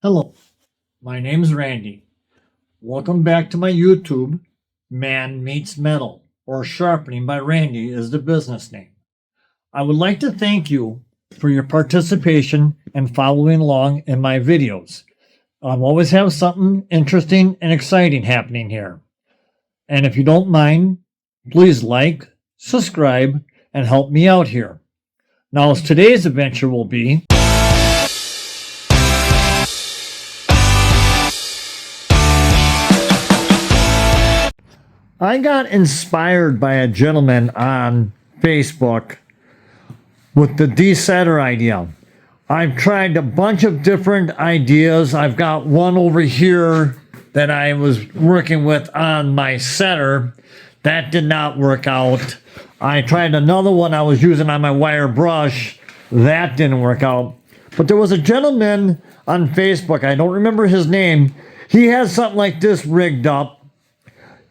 Hello, my name's Randy. Welcome back to my YouTube. Man Meets Metal, or Sharpening by Randy is the business name. I would like to thank you for your participation and following along in my videos. I always have something interesting and exciting happening here. And if you don't mind, please like, subscribe, and help me out here. Now, as today's adventure will be, I got inspired by a gentleman on Facebook with the de-setter idea. I've tried a bunch of different ideas. I've got one over here that I was working with on my setter. That did not work out. I tried another one I was using on my wire brush. That didn't work out. But there was a gentleman on Facebook, I don't remember his name. He has something like this rigged up.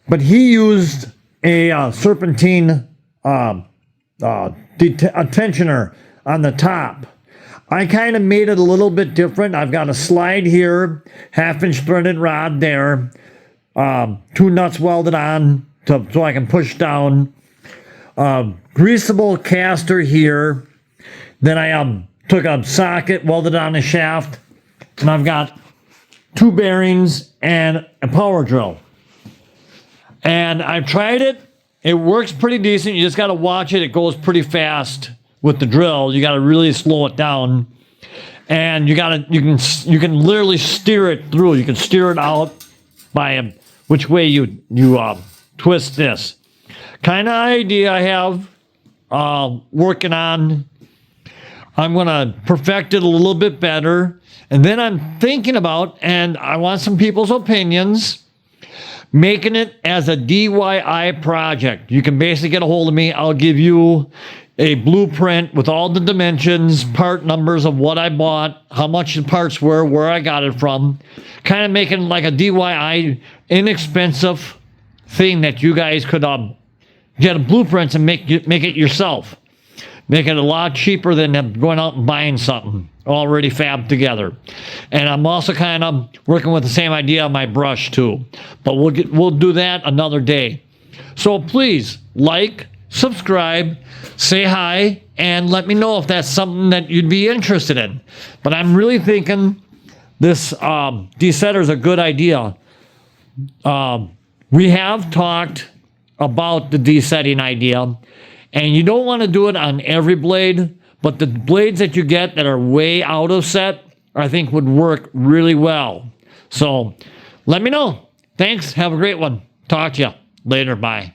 But he used a serpentine tensioner on the top. I kind of made it a little bit different. I've got a slide here, 1/2-inch threaded rod there, 2 nuts welded on so I can push down, greasable caster here. Then I took a socket, welded on a shaft, and I've got 2 bearings and a power drill. And I've tried it. It works pretty decent. You just got to watch it. It goes pretty fast with the drill. You got to really slow it down. And you can literally steer it through. You can steer it out by which way you twist this. Kind of idea I have working on. I'm going to perfect it a little bit better. And then I'm thinking about, and I want some people's opinions, making it as a DIY project. You can basically get a hold of me. I'll give you a blueprint with all the dimensions, part numbers of what I bought, how much the parts were, where I got it from. Kind of making like a DIY inexpensive thing that you guys could get a blueprint and make it yourself. Make it a lot cheaper than going out and buying something already fabbed together. And I'm also kind of working with the same idea on my brush too. But we'll do that another day. So please like, subscribe, say hi, and let me know if that's something that you'd be interested in. But I'm really thinking this de-setter is a good idea. We have talked about the de-setting idea. And you don't want to do it on every blade, but the blades that you get that are way out of set, I think would work really well. So let me know. Thanks. Have a great one. Talk to you later. Bye.